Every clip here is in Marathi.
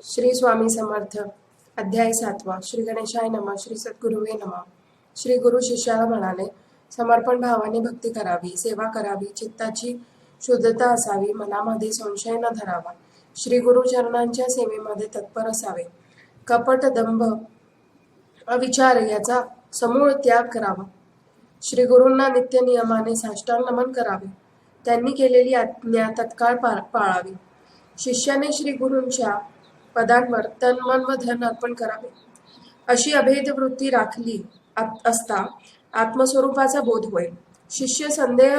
श्री स्वामी समर्थ. अध्याय 7. श्री गणेशाय नमः. श्री सद्गुरुवे नमः. श्री गुरु शिष्याला म्हणाले, समर्पण भावाने भक्ती करावी, सेवा करावी, चित्ताची शुद्धता असावी, मनामध्ये संशय न धरावा, श्री गुरुचरणांच्या सेवेमध्ये तत्पर असावे, कपट दंभ अविचार याचा समूळ त्याग करावा, श्री गुरूंना नित्य नियमाने साष्टांग नमन करावे, त्यांनी केलेली आज्ञा तत्काळ पाळावी, शिष्याने श्री गुरूंच्या पदांवर तन मन व धन अर्पण करावे, अशी अभेद वृत्ती राखली असता आत्मस्वरूपाचा बोध होईल, शिष्य संदेह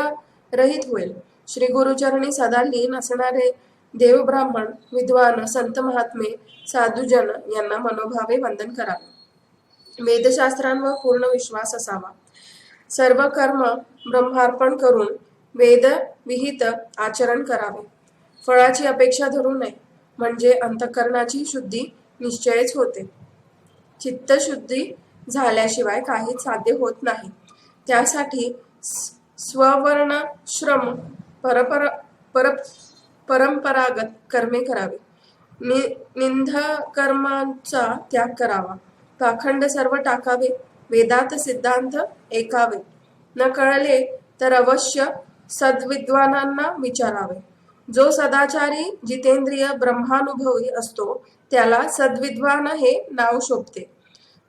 रहित होईल, श्री गुरुचरणी सदा लीन असणारे देव ब्राह्मण विद्वान संत महात्मे साधुजन यांना मनोभावे वंदन करावे, वेदशास्त्रांवर पूर्ण विश्वास असावा, सर्व कर्म ब्रह्मार्पण करून वेद विहित आचरण करावे, फळाची अपेक्षा धरू नये, म्हणजे अंतःकरणाची शुद्धी निश्चयच होते, चित्तशुद्धी झाल्याशिवाय काहीच साध्य होत नाही, त्यासाठी स्ववर्ण श्रम परंपरागत कर्मे करावी, निंदकर्मांचा त्याग करावा, पाखंड सर्व टाकावे, वेदात सिद्धांत ऐकावे, न कळले तर अवश्य सद्विद्वानांना विचारावे, जो सदाचारी जितेंद्रिय ब्रह्मानुभवी असतो त्याला सद्विद्वान हे नाव शोभते,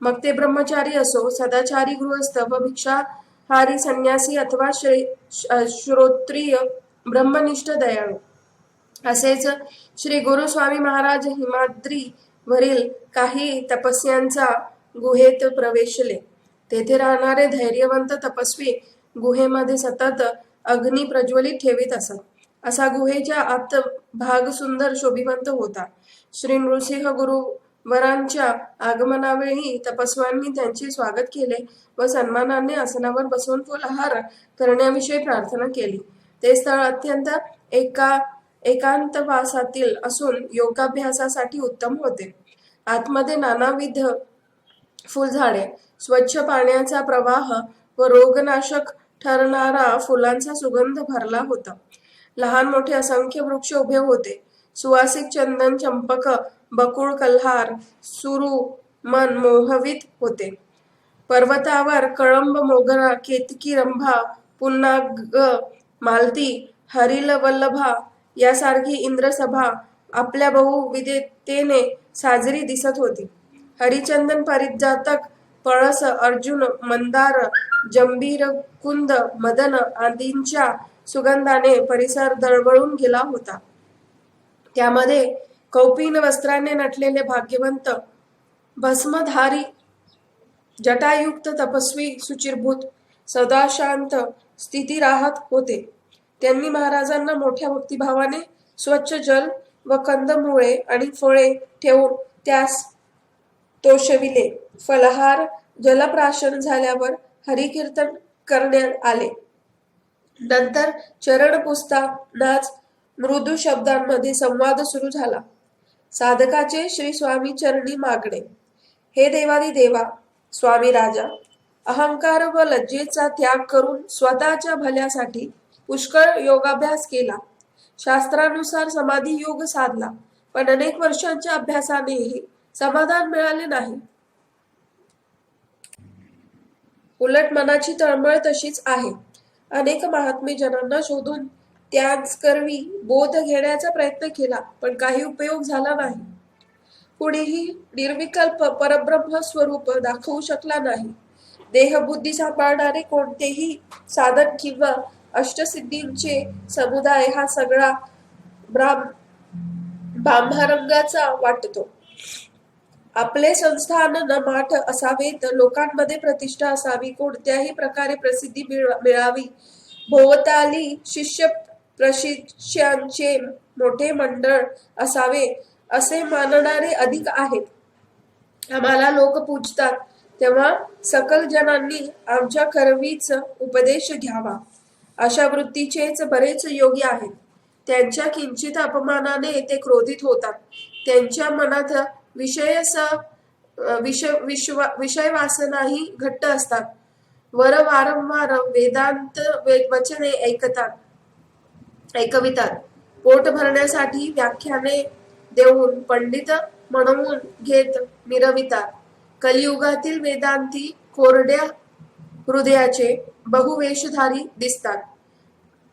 मग ते ब्रह्मचारी असो, सदाचारी गृहस्थ व भिक्षाहारी संन्यासी अथवा श्रोत्रिय ब्रह्मनिष्ठ दयाळू. असेच श्री गुरु स्वामी महाराज हिमाद्री वरील काही तपस्यांचा गुहेत प्रवेशले, तेथे राहणारे धैर्यवंत तपस्वी गुहेमध्ये सतत अग्नी प्रज्वलित ठेवीत असत, असा गुहेच्या आत भाग सुंदर शोभिवंत होता. श्री नृसिंह गुरुवरांच्या आगमनावेळी तपस्व्यांनी त्यांचे स्वागत केले व सन्मानाने आसनावर बसवून फुलहार करण्याविषयी प्रार्थना केली. ते स्थळ अत्यंत एकांतवासातील असून योगाभ्यासासाठी उत्तम होते. आतमध्ये नानाविध फुलझाडे, स्वच्छ पाण्याचा प्रवाह व रोगनाशक ठरणारा फुलांचा सुगंध भरला होता. लहान मोठे असंख्य वृक्ष उभे होते. सुवासिक चंदन, चंपक, बकुळ, कल्हार, सुरू मन मोहवित होते. पर्वतावर कळंब, मोगरा, केतकी, रंभा, पुन्नाग, मालती, हरिलवल्लभा यासारखी इंद्रसभा आपल्या बहुविधतेने साजरी दिसत होती. हरिचंदन, पारिजातक, पळस, अर्जुन, मंदार, जंबीर, कुंद, मदन आदींच्या सुगंधाने परिसर दळवळून गेला होता. त्यामध्ये कौपीन वस्त्राने नटलेले भाग्यवंत भस्मधारी जटायुक्त तपस्वी सुचिरभूत सदा शांत स्थिती राहत होते. त्यांनी महाराजांना मोठ्या भक्तिभावाने स्वच्छ जल व कंदमुळे आणि फळे ठेवून त्यास तोषविले. फलहार जलप्राशन झाल्यावर हरिकीर्तन करण्यात आले. नंतर चरण पुसतानाच मृदू शब्दांमध्ये संवाद सुरू झाला. साधकाचे श्री स्वामी चरणी मागणे. हे देवादी देवा, स्वामी राजा, अहंकार व लज्जेचा त्याग करून स्वतःच्या भल्यासाठी पुष्कळ योगाभ्यास केला. शास्त्रानुसार समाधी योग साधला, पण अनेक वर्षांच्या अभ्यासानेही समाधान मिळाले नाही. उलट मनाची तळमळ तशीच आहे. अनेक महात्मे जनांना शोधून त्यांचकरवी बोध घेण्याचा प्रयत्न केला, पण काही उपयोग झाला नाही. कुणीही निर्विकल्प परब्रह्म स्वरूप दाखवू शकला नाही. देहबुद्धी सांभाळणारे कोणतेही साधन किंवा अष्टसिद्धींचे समुदाय हा सगळा भांभारंगाचा वाटतो. आपले संस्थान न माठ असावेत, लोकांमध्ये प्रतिष्ठा असावी, कोणत्याही प्रकारे प्रसिद्धी मिळावी, भोवताली शिष्य प्रशिष्यांचे मोठे मंडळ असावे असे मानणारे अधिक आहेत. आम्हाला लोक पूजतात, तेव्हा सकल जनांनी आमच्या करवीच उपदेश घ्यावा, अशा वृत्तीचेच बरेच योगी आहेत. त्यांच्या किंचित अपमानाने ते क्रोधित होतात. त्यांच्या मनात विषय वासनाही घट्ट असतात. वारंवार वेदांत वचने ऐकवितात. पोट भरण्यासाठी व्याख्याने देऊन पंडित म्हणून घेत मिरवितात. कलियुगातील वेदांती कोरड्या हृदयाचे बहुवेशधारी दिसतात.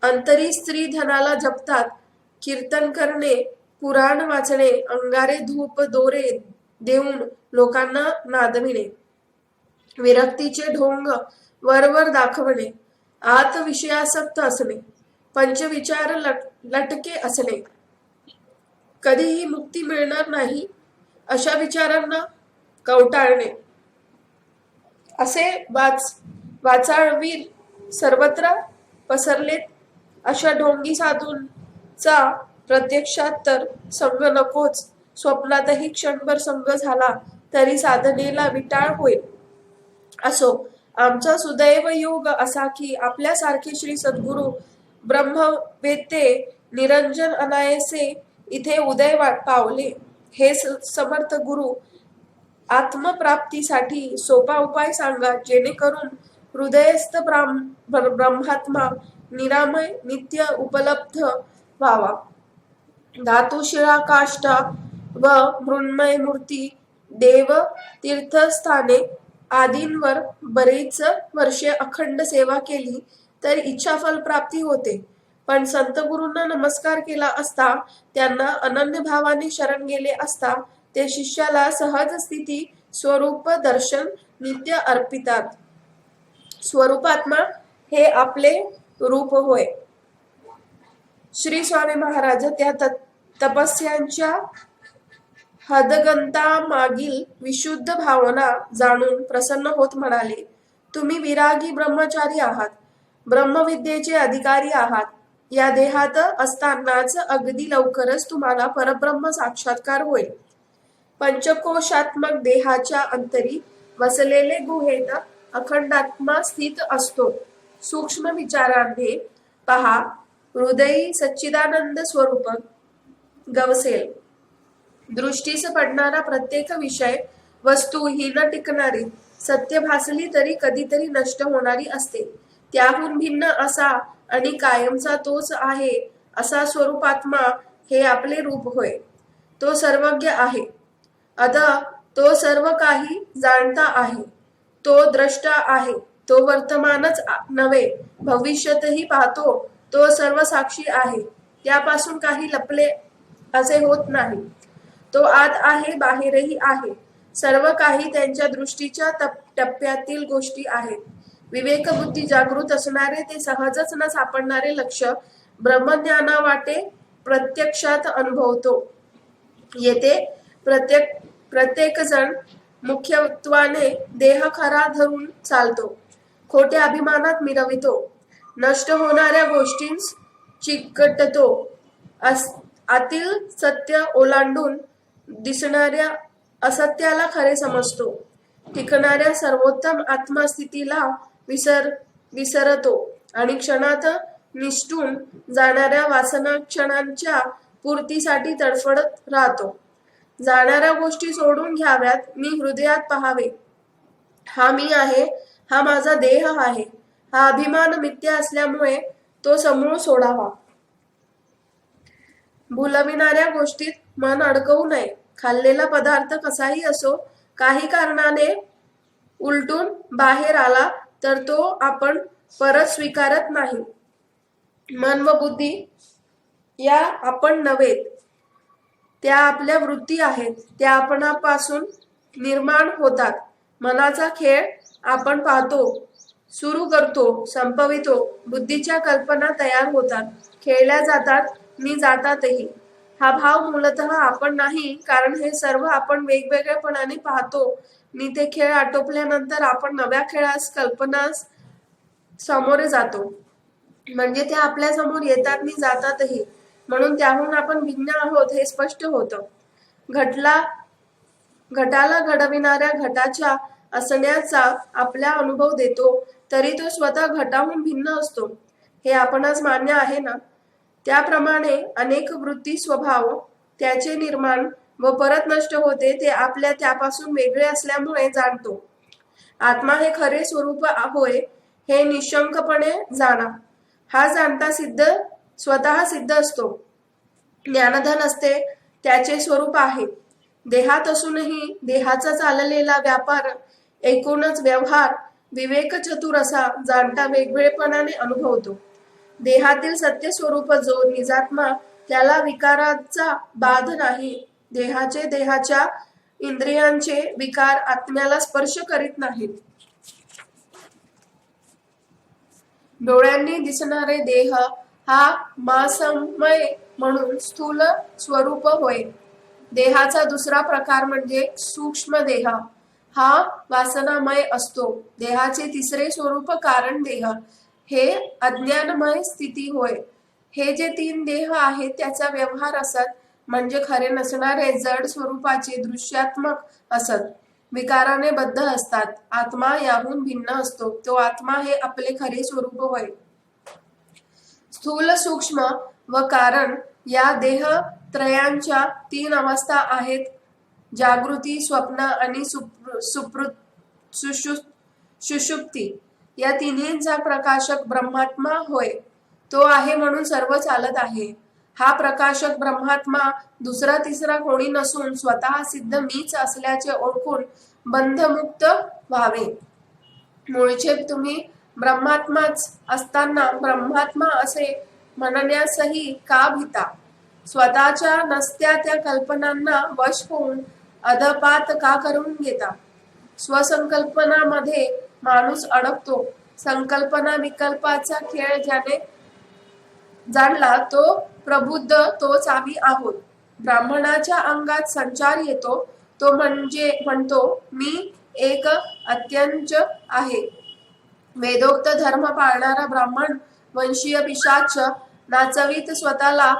अंतरी स्त्री धनाला जपतात. कीर्तन करणे, पुराण वाचणे, अंगारे धूप दोरे देऊन लोकांना नादविणे, विरक्तीचे ढोंग वरवर दाखवणे, आत विषयासक्त असणे, पंचविचार लटके असणे, कधीही मुक्ती मिळणार नाही अशा विचारांना कवटाळणे, असे वाचाळवीर सर्वत्र पसरलेत. अशा ढोंगी साधूंचा प्रत्यक्षात तर संग नकोच, स्वप्नातही क्षणभर संग झाला तरी साधनेला विटाळ होईल. असो, आमचा सुदैव योग असा की आपल्यासारखे श्री सद्गुरु ब्रह्मवेत्ते निरंजन अनायसे इथे उदय पावले. हे समर्थ गुरु आत्मप्राप्तीसाठी सोपा उपाय सांगा, जेणेकरून हृदयस्थ ब्रह्मात्मा निरामय नित्य उपलब्ध व्हावा. धातुशिळा काष्टा व मृण्मय मूर्ती, देव तीर्थस्थाने आदींवर बरीच वर्षे अखंड सेवा केली तर इच्छाफल प्राप्ती होते. पण संत गुरूंना नमस्कार केला असता, त्यांना अनन्य भावाने शरण गेले असता, ते शिष्याला सहज स्थिती स्वरूप दर्शन नित्य अर्पितात. स्वरूपात्मा हे आपले रूप होय. श्री स्वामी महाराज त्या तपस्यांच्या हदगंतामागील विशुद्ध भावना जाणून प्रसन्न होत म्हणाले, तुम्ही विरागी ब्रह्मचारी आहात, ब्रह्मविद्येचे अधिकारी आहात. या देहात असतानाच अगदी लवकरच तुम्हाला परब्रह्म साक्षात्कार होईल. पंचकोशात्मक देहाच्या अंतरी वसलेले गुहेत अखंडात्मा स्थित असतो. सूक्ष्म विचाराने पहा, हृदयी सच्चिदानंद स्वरूप गवसेल. दृष्टीस पडणारा प्रत्येक विषय वस्तू ही न टिकणारी, सत्य भासली तरी कधीतरी नष्ट होणारी असते. त्याहून भिन्न असा आणि कायमचा तोच आहे असा स्वरूपात्मा हे आपले रूप होय. तो सर्वज्ञ आहे, तो सर्व काही जाणता आहे, तो द्रष्टा आहे, तो वर्तमानच नव्हे भविष्यतही पाहतो, तो सर्व साक्षी आहे, त्यापासून काही लपले असे होत नाही. तो आत आहे, बाहेरही आहे, सर्व काही त्यांच्या दृष्टीच्या टप्प्यातील गोष्टी आहेत. विवेकबुद्धी जागृत असणारे ते सहजच न सापडणारे लक्ष ब्रह्मज्ञानावाटे प्रत्यक्षात अनुभवतो. येथे प्रत्येक जण मुख्यत्वाने देह खरा धरून चालतो, खोट्या अभिमानात मिरवितो, नष्ट होणाऱ्या गोष्टींस चिकटतो, आतील सत्य ओलांडून दिसणाऱ्या असत्याला खरे समजतो, टिकणाऱ्या सर्वोत्तम आत्मस्थितीला विसरतो आणि क्षणात निष्ठून जाणाऱ्या वासना क्षणांच्या पूर्तीसाठी तडफडत राहतो. जाणाऱ्या गोष्टी सोडून घ्याव्यात, मी हृदयात पहावे. हा मी आहे, हा माझा देह आहे, हा अभिमान मिथ्या असल्यामुळे तो समूळ सोडावा. भुलविणाऱ्या गोष्टीत मन अडकवू नये. खाल्लेला पदार्थ कसाही असो, काही कारणाने उलटून बाहेर आला तर तो आपण परत स्वीकारत नाही. मन व बुद्धी या आपण नव्हेत, त्या आपल्या वृत्ती आहेत, त्या आपणापासून निर्माण होतात. मनाचा खेळ आपण पाहतो, सुरू करतो, संपवितो. बुद्धीच्या कल्पना तयार होतात, खेळल्या जातात नि जातातही. हा भाव मूलतः आपण नाही, कारण हे सर्व आपण वेगवेगळेपणाने पाहतो नि ते खेळ आटोपल्यानंतर आपण नव्या खेळास कल्पनास सामोरे जातो. म्हणजे ते आपल्या समोर येतात नि जातातही, म्हणून त्याहून आपण भिन्न आहोत हे स्पष्ट होतं. घटाला घडविणाऱ्या घटाच्या असण्याचा आपला अनुभव देतो, तरी तो स्वतः घटाहून भिन्न असतो, हे आपणास मान्य आहे ना. त्याप्रमाणे अनेक वृत्ती स्वभाव त्याचे निर्माण व परत नष्ट होते ते आपल्या त्यापासून वेगळे असल्यामुळे जाणतो. आत्मा हे खरे स्वरूप होय हे निशंकपणे जाणा. हा जाणता स्वतः सिद्ध असतो. ज्ञानधन असते त्याचे स्वरूप आहे. देहात असूनही देहाचा चाललेला व्यापार एकूणच व्यवहार विवेक चतुर असा जाणता वेगवेगळेपणाने अनुभवतो. देहातील सत्य स्वरूप जो निजात्मा त्याला विकाराचा बाध नाही. देहाच्या इंद्रियांचे विकार आत्म्याला स्पर्श करीत नाहीत. डोळ्यांनी दिसणारे देह हा मासमय म्हणून स्थूल स्वरूप होय. देहाचा दुसरा प्रकार म्हणजे सूक्ष्म देह हा वासनामय असतो. देहाचे तिसरे स्वरूप कारण देह हे अज्ञानमय स्थिती होय. हे जे तीन देह आहेत त्याचा व्यवहार असत म्हणजे खरे नसणारे जड स्वरूपाचे दृश्यात्मक असत विकाराने बद्ध असतात. आत्मा याहून भिन्न असतो. तो आत्मा हे आपले खरे स्वरूप होय. स्थूल सूक्ष्म व कारण या देह त्रयांच्या तीन अवस्था आहेत. जागृती, स्वप्न आणि सुषुप्ती. या तिन्हींचा प्रकाशक ब्रह्मात्मा होय. तो आहे म्हणून सर्व चालत आहे. हा प्रकाशक ब्रह्मात्मा दुसरा तिसरा कोणी नसून स्वतः सिद्ध मीच असल्याचे ओळखून बंधमुक्त व्हावे. मूळचे तुम्ही ब्रह्मात्माच असताना ब्रह्मात्मा असे म्हणण्यासही का भीता? स्वतःच्या नसत्या त्या कल्पनांना वश होऊन अधपात का करून घेता? स्वसंकल्पनामध्ये माणूस अडकतो. संकल्पना विकल्पाचा खेळ ज्याने जाणला तो प्रबुद्ध तोच आम्ही आहोत. ब्राह्मणाच्या अंगात संचार येतो तो म्हणतो मी एक अत्यंच आहे. वेदोक्त धर्म पाळणारा ब्राह्मण वंशीय पिशाच नाचवीत स्वतःला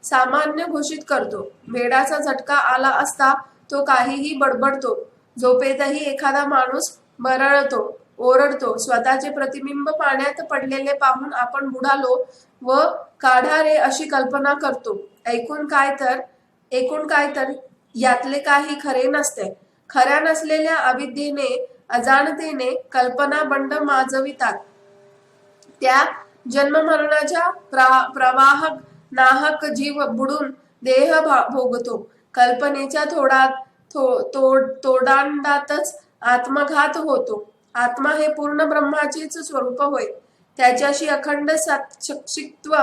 सामान्य घोषित करतो. वेडाचा झटका आला असता तो काहीही बडबडतो. झोपेतही एखादा माणूस बरळतो, ओरडतो. स्वतःचे प्रतिबिंब पाण्यात पडलेले पाहून आपण बुडालो व काढा रे अशी कल्पना करतो. एकूण काय तर यातले काही खरे नसते. खऱ्या नसलेल्या अविद्येने अजाणतेने कल्पना बंड माजवितात. त्या जन्ममरणाच्या प्रवाहक नाहक जीव बुडून देह भोगतो. कल्पनेच्या तोडांडातच आत्मघात होतो. आत्मा हे पूर्ण ब्रह्माचेच स्वरूप होय. त्याच्याशी अखंड साक्षित्व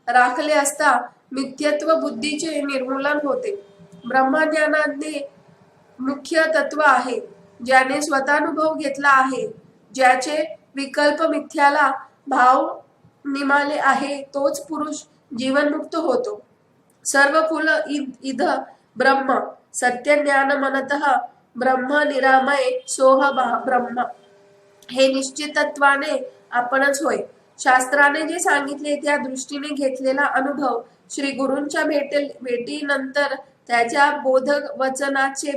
राखले असता मिथ्यत्व बुद्धीचे निर्मूलन होते. ब्रह्मज्ञानाने मुख्य तत्व आहे. ज्याने स्वतःनुभव घेतला आहे, ज्याचे विकल्प मिथ्याला भाव निमाले आहे, तोच पुरुष जीवनमुक्त होतो. सर्व फुल इद ब्रह्म सत्य ज्ञान मनतः ब्रह्म निरामय सोह ब्रह्म. हे निश्चितत्वाने आपणच होय. शास्त्राने जे सांगितले त्या दृष्टीने घेतलेला अनुभव श्री गुरूंच्या भेटीनंतर त्याच्या बोधवचनाचे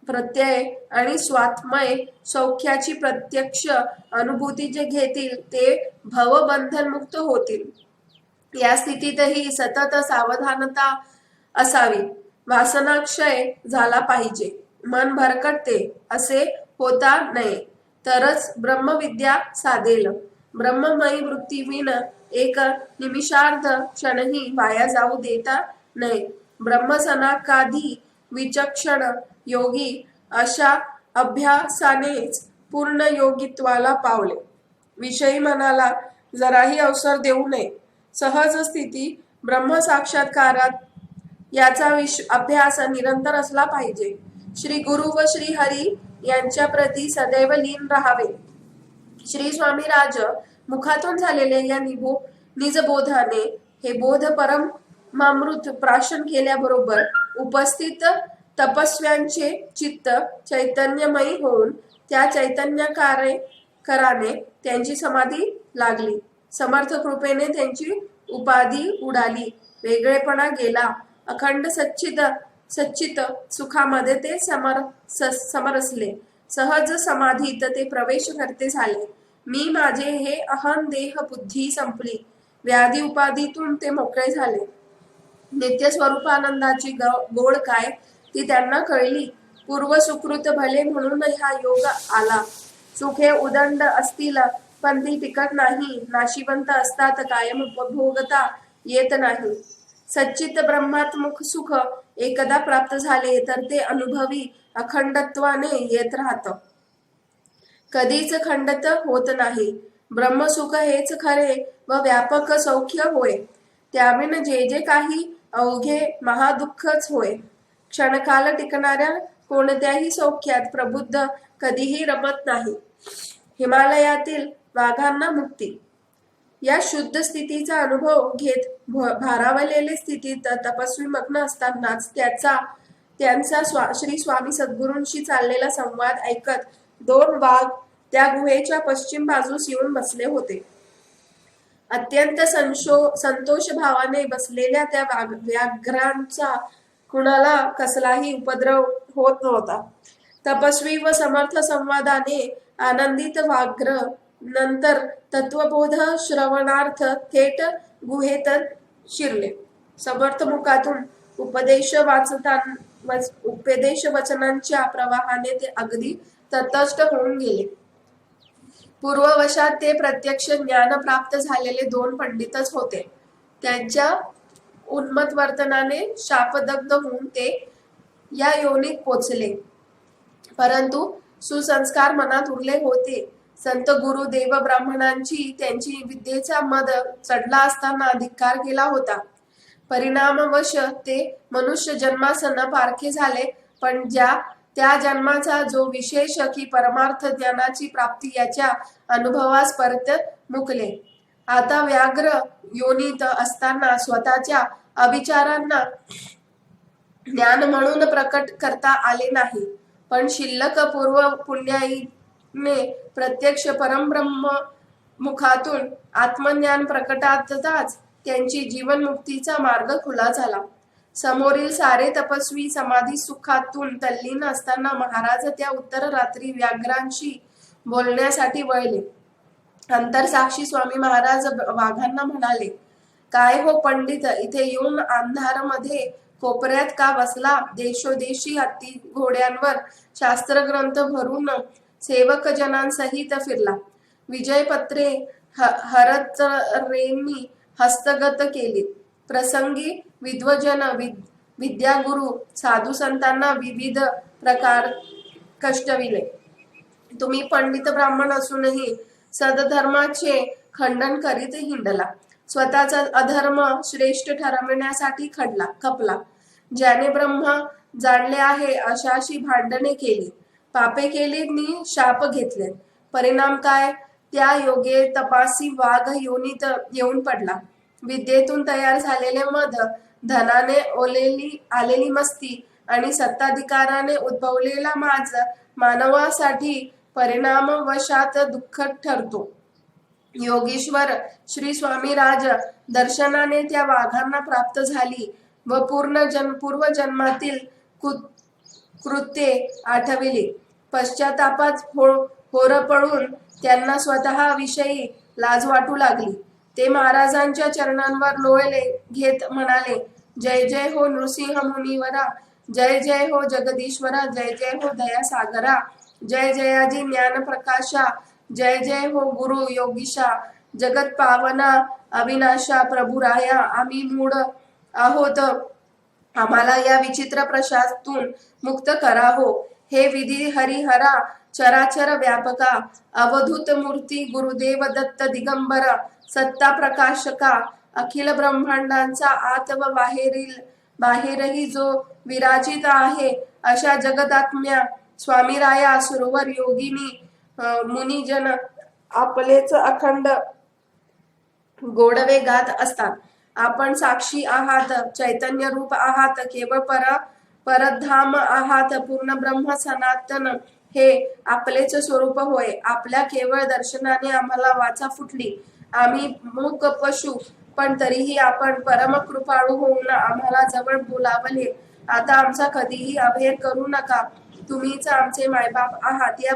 प्रत्यय आणि स्वात्मय सौख्याची प्रत्यक्ष अनुभूती जे घेतील ते भवबंधनमुक्त होतील. या स्थितीतही सतत सावधानता असावी. वासनाक्षय झाला पाहिजे. मन भरकटते असे होता नये, तरच ब्रह्मविद्या साधेल. ब्रह्ममयी वृत्तीविन एक निमिषार्ध क्षणही वाया जाऊ देता नये. ब्रह्मसनाकाधी विचक्षण योगी अशा अभ्यासानेच पूर्ण योगित्वाला पावले. विषयी मनाला जराही अवसर देऊ नये. सहज स्थिती ब्रह्मसाक्षात्कारात याचा अभ्यास निरंतर असला पाहिजे. श्री गुरु व श्री हरी यांच्या प्रती सदैव लीन राहावे. श्री स्वामीराज मुखातून झालेल्या या निजबोधाने हे बोध परमामृत प्राशन केल्याबरोबर उपस्थित तपस्व्यांचे चित्त चैतन्यमयी होऊन त्या चैतन्यकाराने त्यांची समाधी लागली. समर्थ कृपेने त्यांची उपाधी उडाली. वेगळेपणा गेला. अखंड सच्चित सुखामध्ये ते समरसले. सहज समाधीत ते प्रवेश करते झाले. मी माझे हे अहं देह बुद्धी संपली. व्याधी उपाधीतून ते मोकळे झाले. नित्य स्वरूपानंदाची गोड काय ती त्यांना कळली. पूर्व सुकृत भले म्हणून हा योग आला. सुखे उदंड असतील पण ती टिकत नाही. नाशिवंत असतात कायम उपभोगता येत नाही. सच्चित ब्रह्मात्मक सुख एकदा प्राप्त झाले तर ते अनुभवी अखंडत्वाने येत राहतं, कधीच खंडित होत नाही. ब्रह्मसुख हेच खरे व व्यापक सौख्य होय. त्याविन जे जे काही अवघे महादुःखच होय. क्षणकाल टिकणाऱ्या कोणत्याही सौख्यात प्रबुद्ध कधीही रमत नाही. हिमालयातील वाघांना मुक्ती या शुद्ध स्थितीचा अनुभव घेत भारावलेले स्थितीत तपस्वी मग्न असतानाच त्यांचा श्री स्वामी सद्गुरूंशी चाललेला संवाद ऐकत दोन वाघ त्या गुहेच्या पश्चिम बाजूस येऊन बसले होते. अत्यंत संतोष भावाने बसलेल्या त्या व्याघ्रांचा कुणाला कसलाही उपद्रव होत नव्हता. तपस्वी व समर्थ संवादाने आनंदित व्याघ्र नंतर तत्वबोध श्रवणार्थ थेट गुहेत शिरले. समर्थ मुखातून उपदेश वचनांच्या प्रवाहाने ते अगदी तटस्थ होऊन गेले. पूर्ववशात ते प्रत्यक्ष ज्ञान प्राप्त झालेले दोन पंडितच होते. त्यांच्या उन्मत्त वर्तनाने शापदग्ध होऊन ते या योनीत पोचले, परंतु सुसंस्कार मनात उरले होते. संत गुरु देव ब्राह्मणांची त्यांची विद्येचा मद चढला असताना धिक्कार केला होता. परिणामवश ते मनुष्य जन्मास न पारखे झाले, पण त्या जन्माचा जो विशेष की परमार्थ ज्ञानाची प्राप्ती याच्या अनुभवास परत मुकले. आता व्याघ्र योनीत असताना स्वतःच्या अविचारांना ज्ञान म्हणून प्रकट करता आले नाही, पण शिल्लक पूर्व पुण्याईने प्रत्यक्ष परमब्रह्म मुखातून आत्मज्ञान प्रकटातच त्यांची जीवनमुक्तीचा मार्ग खुला झाला. समोरील सारे तपस्वी समाधी सुखातून तल्लीन असताना महाराज त्या उत्तर रात्री व्याघ्रांशी बोलण्यासाठी वळले. अंतरसाक्षी स्वामी महाराज वाघांना म्हणाले, काय हो पंडित, इथे येऊन अंधारमध्ये कोपऱ्यात का बसला? देशोदेशी हत्ती घोड्यांवर शास्त्रग्रंथ भरून सेवक जनांसहित फिरला. विजयपत्रे हरतरेंनी हस्तगत केली. प्रसंगी विद्वजन विद्यागुरु साधू संतांना विविध प्रकार कष्टविले. तुम्ही पंडित ब्राह्मण असूनही सदधर्माचे खंडन करीत हिंडला. स्वतःचा अधर्म श्रेष्ठ ठरविण्यासाठी खपला. ज्याने ब्रह्म जाणले आहे अशाशी भांडणे केली, पापे केली नि शाप घेतले. परिणाम काय? त्या योगे तपासी वाघ योनीत येऊन पडला. विद्येतून तयार झालेले मद, धनाने आलेली मस्ती आणि सत्ताधिकाराने उद्भवलेला माज मानवासाठी परिणामवशात दुःख ठरतो. योगेश्वर श्री स्वामीराज दर्शनाने त्या वाघांना प्राप्त झाली व पूर्वजन्मातील कृत्ये आठविली. पश्चातापात होरपळून त्यांना स्वतःविषयी लाज वाटू लागली. ते महाराजांच्या चरणांवर लोळले घेत म्हणाले, जय जय हो नृसिंह मुनीवरा, जय जय हो जगदीश्वरा, जय जय हो दयासागरा, जय जयाजी ज्ञान प्रकाशा, जय जय हो गुरु योगीशा, जगत पावना अविनाशा प्रभुराया. आम्ही मूढ आहोत, आम्हाला या विचित्र प्रशातून मुक्त करा हो. हे विधी हरिहरा, चराचर व्यापका, अवधूत मूर्ती गुरुदेव दत्त दिगंबरा, सत्ता प्रकाशका, अखिल ब्रह्मांडांचा आत व बाहेरही जो विराजित आहे अशा जगदात्म्या स्वामीराया सुरवर योगिनी मुनिजन आपलेच अखंड गोडवे गात असतात. आपण साक्षी आहात, चैतन्य रूप आहात, केवळ परधाम आहात, पूर्ण ब्रह्म सनातन हे आपलेच स्वरूप होय. आपल्या केवळ दर्शनाने आम्हाला वाचा फुटली. आम्ही मूक पशु, पण तरीही आपण परम कृपाळू होऊन आम्हाला जवळ बोलावले. आता आमचा कधीही अभेर करू नका. तुम्हीच आमचे मायबाप आहात. या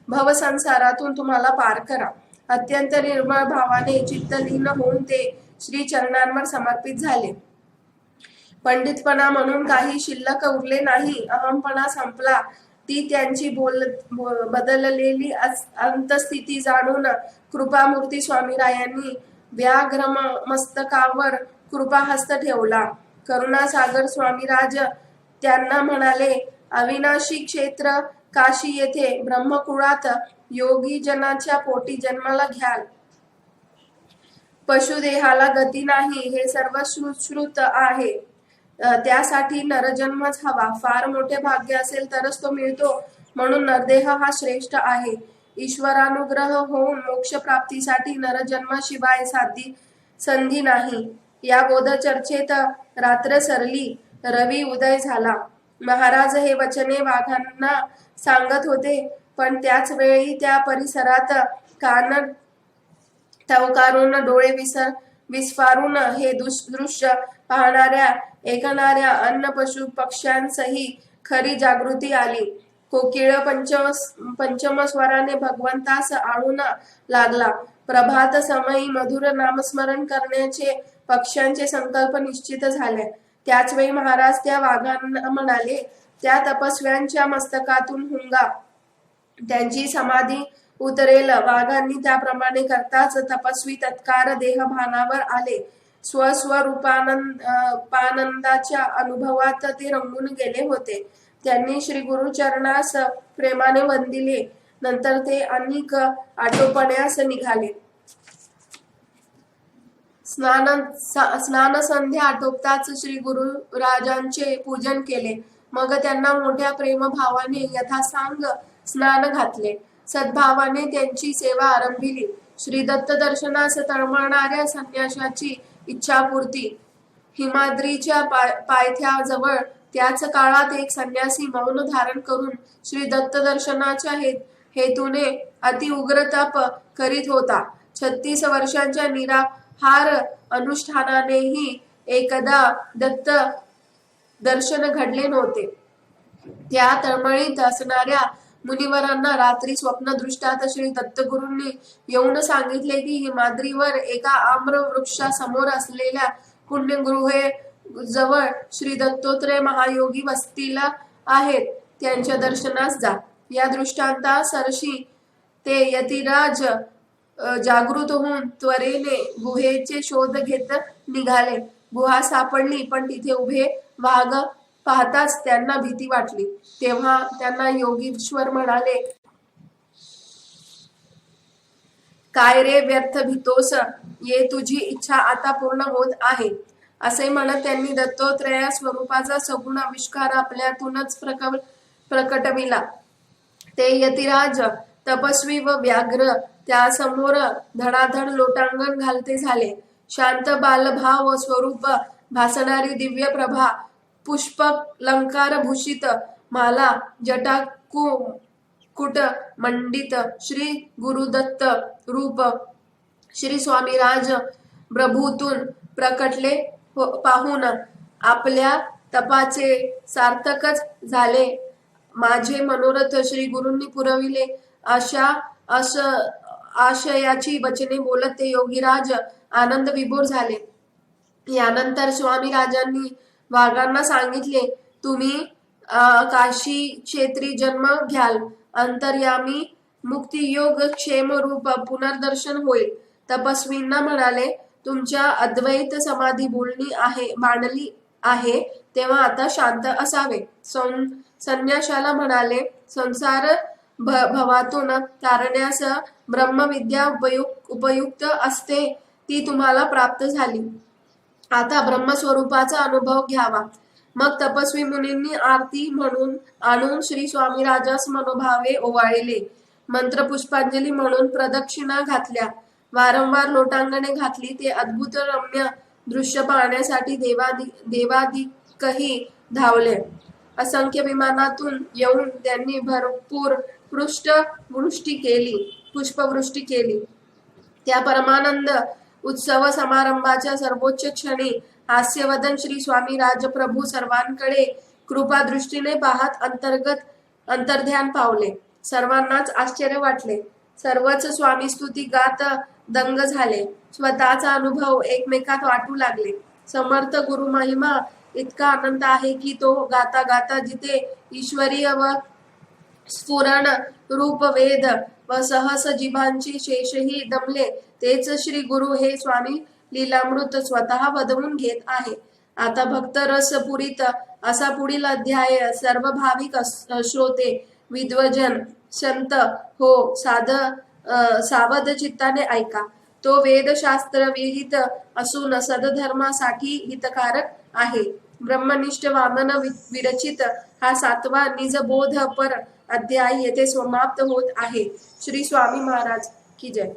भवसंसारातून तुम्हाला पार करा. अत्यंत निर्मळ भावाने चित्तलीन होऊन ते श्री चरणांवर समर्पित झाले. पंडितपणा म्हणून काही शिल्लक उरले नाही. अहमपणा संपला. ती त्यांची बदललेली अंतस्थिती जाणून कृपामूर्ती स्वामीरायांनी व्याघ्र मस्तकावर कृपाहस्त ठेवला. करुणासागर स्वामीराज त्यांना म्हणाले, अविनाशी क्षेत्र काशी येथे ब्रह्मकुळात योगी जनाच्या पोटी जन्माला घ्याल. पशुदेहाला गती नाही हे सर्व सुश्रुत आहे. त्यासाठी नरजन्मच हवा. फार मोठे भाग्य असेल तरच तो मिळतो. म्हणून नरदेह हा श्रेष्ठ आहे. ईश्वरानुग्रह होऊन मोक्ष प्राप्तीसाठी नरजन्माशिवाय साधी संधी नाही. या बोध चर्चेत रात्र सरली. रवी उदय झाला. महाराज हे वचने वाघांना सांगत होते, पण त्याच वेळी त्या परिसरात कान टवकारून डोळे विस्फारून हे दृश्य पाहणाऱ्या ऐकणाऱ्या अन्न पशु पक्ष्यांसही खरी जागृती आली. कोकिळ पंचम स्वराने भगवंतास आळून लागला. प्रभात समयी मधुर नामस्मरण करण्याचे पक्ष्यांचे संकल्प निश्चित झाले. त्याच वेळी महाराज त्या वाघांना म्हणाले, त्या तपस्व्यांच्या मस्तकातून हुंगा, त्यांची समाधी उतरेल. वाघांनी त्याप्रमाणे करताच तपस्वी तत्कार देहभानावर आले. स्वस्वरूपानंदाच्या अनुभवात ते रंगून गेले होते. त्यांनी श्री गुरुचरणास प्रेमाने वंदिले. नंतर ते अनेक आटोपण्यास निघाले. स्नान संध्या आटोपताच श्री गुरुराजांचे पूजन केले. मग त्यांना मोठ्या प्रेमभावाने यथासांग स्नान घातले. सद्भावाने त्यांची सेवा आरंभिली. श्री दत्त दर्शनास तळमळणाऱ्या संन्याशाची इच्छापूर्ती. हिमाद्रीच्या पायथ्याजवळ त्याच काळात एक संन्यासी मौन धारण करून श्री दत्त दर्शनाच्या हेतूने अति उग्र तप करीत होता. 36 वर्षांच्या निराहार अनुष्ठानानेही एकदा दत्त दर्शन घडले नव्हते. त्या तळमळीत असणाऱ्या मुनिवरांना रात्री स्वप्नदृष्टात श्री दत्तगुरूंनी येऊन सांगितले की हिमाद्रीवर एका आम्र वृक्षासमोर असलेल्या पुण्यगृहे जवळ श्री दत्तोत्रेय महायोगी वसतीला आहेत. त्यांच्या दर्शनास जा. या दृष्टांता सरशी ते यतिराज जागृत होऊन त्वरेने गुहेचे शोध घेत निघाले. गुहा सापडली, पण तिथे उभे वाघ पाहताच त्यांना भीती वाटली. तेव्हा त्यांना योगीश्वर म्हणाले, काय रे व्यर्थ भीतोस, ये तुझी इच्छा आता पूर्ण होत आहे. असे म्हणत त्यांनी दत्तोत्रेय स्वरूपाचा सगुण आविष्कार आपल्यातूनच प्रकटविला. ते यतिराज तपस्वी व व्याघ्र त्यासमोर धडाधड लोटांगण घालते झाले. शांत बालभाव स्वरूप भासणारी दिव्य प्रभा, पुष्पलंकार भूषित माला, जटाकुट मंडित श्री गुरुदत्त रूप श्री स्वामीराज प्रभूतून प्रकटले पाहून आपल्या तपाचे सार्थकच झाले. माझे मनोरथ श्री गुरूंनी पुरविले. अशा आशयाची वचने बोलत ते योगीराज आनंद विभोर झाले. यानंतर स्वामीराजांनी वाघांना सांगितले, तुम्ही काशी क्षेत्री जन्म घ्याल. अंतर्यामी मुक्तियोग क्षेमरूप पुनर्दर्शन होईल. तपस्वींना म्हणाले, तुमच्या अद्वैत समाधी बांधली आहे, तेव्हा आता शांत असावे. संन्याशाला म्हणाले, संसार भवातून तारण्यास ब्रह्मविद्या उपयुक्त असते, ती तुम्हाला प्राप्त झाली. आता ब्रह्मस्वरूपाचा अनुभव घ्यावा. मग तपस्वी मुनींनी आरती म्हणून आणून श्री स्वामीराजास मनोभावे ओवाळले. मंत्र पुष्पांजली म्हणून प्रदक्षिणा घातल्या. वारंवार लोटांगणे घातली. ते अद्भुत रम्य दृश्य पाहण्यासाठी देवादिकही धावले. असंख्य विमानातून येऊन त्यांनी भरपूर पुष्पवृष्टी केली. त्या परमानंद उत्सव समारंभाच्या सर्वोच्च क्षणी हास्यवदन श्री स्वामी राजप्रभू सर्वांकडे कृपा दृष्टीने पाहत अंतर्ध्यान पावले. सर्वांनाच आश्चर्य वाटले. सर्वच स्वामी स्तुती गात दंग झाले. स्वतःचा अनुभव एकमेकात वाटू लागले. समर्थ गुरु महिमा इतका अनंत आहे की तो गाता गाता जिथे ईश्वरीय व स्फुरण रूप वेद व सहस जीवांची शेषही दमले, तेच श्री गुरु हे स्वामी लीलामृत स्वतः वधवून घेत आहे. आता भक्त रस पुरीत असा पुढील अध्याय सर्व भाविक श्रोते विद्वजन संत हो सावध चित्ताने ऐका. तो वेदशास्त्र विहित असून सदधर्मासाठी हितकारक आहे. ब्रह्मनिष्ठ वामन विरचित हा 7वा निजबोध पर अध्याय येथे समाप्त होत आहे. श्री स्वामी महाराज की जय.